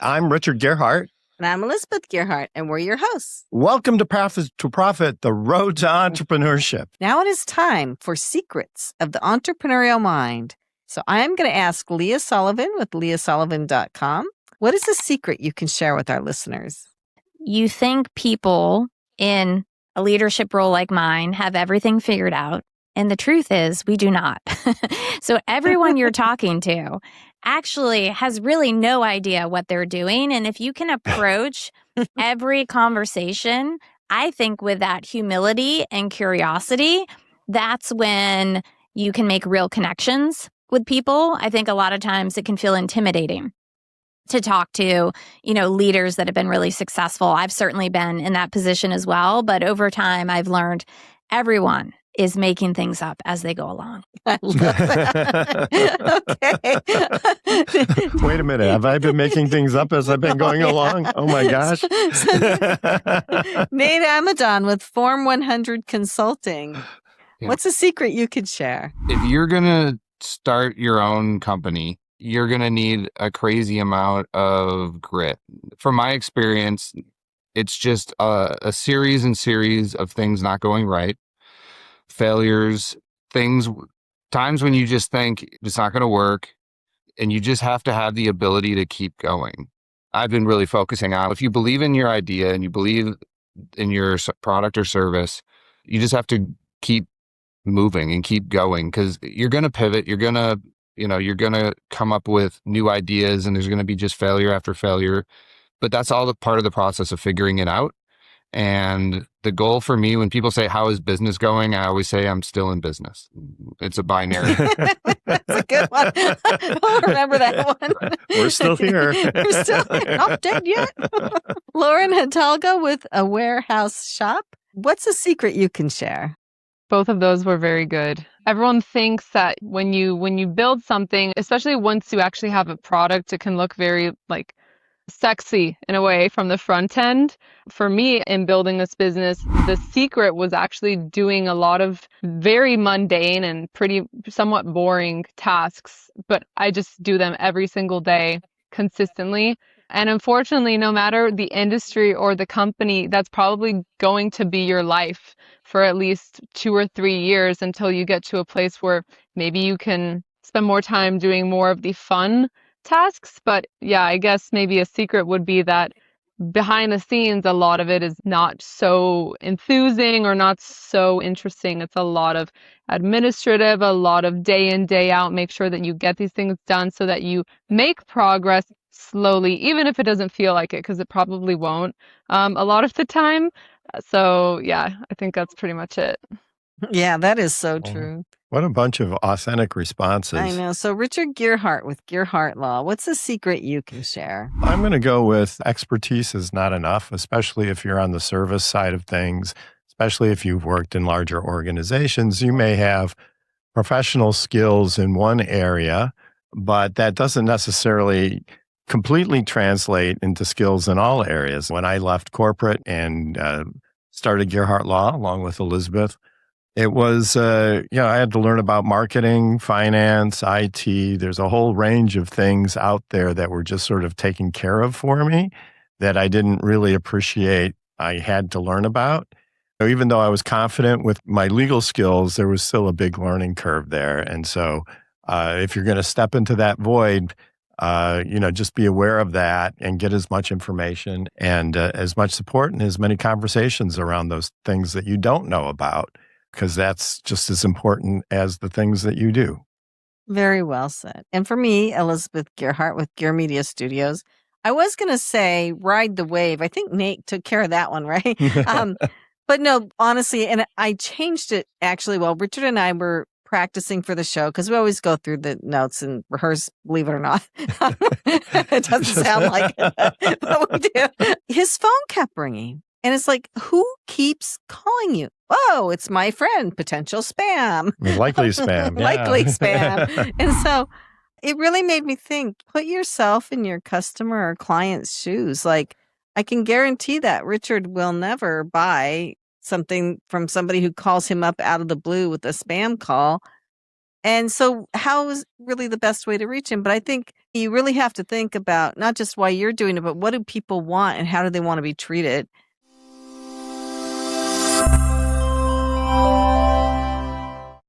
I'm Richard Gearhart. And I'm Elizabeth Gearhart, and we're your hosts. Welcome to Path to Profit, the road to entrepreneurship. Now it is time for Secrets of the Entrepreneurial Mind. So I'm going to ask Leah Solivan with leahsolivan.com. What is a secret you can share with our listeners? You think people in a leadership role like mine have everything figured out. And the truth is, we do not. So everyone you're talking to actually has really no idea what they're doing. And if you can approach every conversation, I think with that humility and curiosity, that's when you can make real connections with people. I think a lot of times it can feel intimidating to talk to, leaders that have been really successful. I've certainly been in that position as well. But over time, I've learned everyone is making things up as they go along. I love that. Okay. Wait a minute. Have I been making things up as I've been going along? Oh, my gosh. Nate Amadon with Form 100 Consulting. Yeah. What's a secret you could share? If you're going to start your own company, you're going to need a crazy amount of grit. From my experience, it's just a series of things not going right. Failures, times when you just think it's not going to work, and you just have to have the ability to keep going. I've been really focusing on, if you believe in your idea and you believe in your product or service, you just have to keep moving and keep going, because you're going to pivot. You're going to come up with new ideas, and there's going to be just failure after failure. But that's all the part of the process of figuring it out. And the goal for me, when people say, how is business going? I always say, I'm still in business. It's a binary. That's a good one. I'll remember that one. We're still here. We're still here. Not dead yet. Lauren Hidalgo with A Warehouse Shop. What's a secret you can share? Both of those were very good. Everyone thinks that when you build something, especially once you actually have a product, it can look very sexy in a way from the front end. For me, in building this business, the secret was actually doing a lot of very mundane and pretty somewhat boring tasks, but I just do them every single day consistently. And unfortunately, no matter the industry or the company, that's probably going to be your life for at least 2 or 3 years until you get to a place where maybe you can spend more time doing more of the fun tasks. But yeah, I guess maybe a secret would be that behind the scenes, a lot of it is not so enthusing or not so interesting. It's a lot of administrative, a lot of day in, day out, make sure that you get these things done so that you make progress slowly, even if it doesn't feel like it, because it probably won't a lot of the time. So yeah, I think that's pretty much it. Yeah, that is so true. What a bunch of authentic responses. I know. So Richard Gearhart with Gearhart Law, what's a secret you can share? I'm going to go with expertise is not enough, especially if you're on the service side of things, especially if you've worked in larger organizations. You may have professional skills in one area, but that doesn't necessarily completely translate into skills in all areas. When I left corporate and started Gearhart Law along with Elizabeth, it was, I had to learn about marketing, finance, IT. There's a whole range of things out there that were just sort of taken care of for me that I didn't really appreciate I had to learn about. So even though I was confident with my legal skills, there was still a big learning curve there. And so if you're going to step into that void, just be aware of that and get as much information and as much support and as many conversations around those things that you don't know about, because that's just as important as the things that you do. Very well said. And for me, Elizabeth Gearhart with Gear Media Studios, I was going to say ride the wave. I think Nate took care of that one, right? But no, honestly, and I changed it actually while Richard and I were practicing for the show, because we always go through the notes and rehearse, believe it or not. It doesn't sound like it, but we do. His phone kept ringing. And it's like, who keeps calling you? Oh, it's my friend, potential spam. Likely spam. Yeah. Likely spam. And so it really made me think, put yourself in your customer or client's shoes. Like, I can guarantee that Richard will never buy something from somebody who calls him up out of the blue with a spam call. And so how is really the best way to reach him? But I think you really have to think about not just why you're doing it, but what do people want and how do they want to be treated?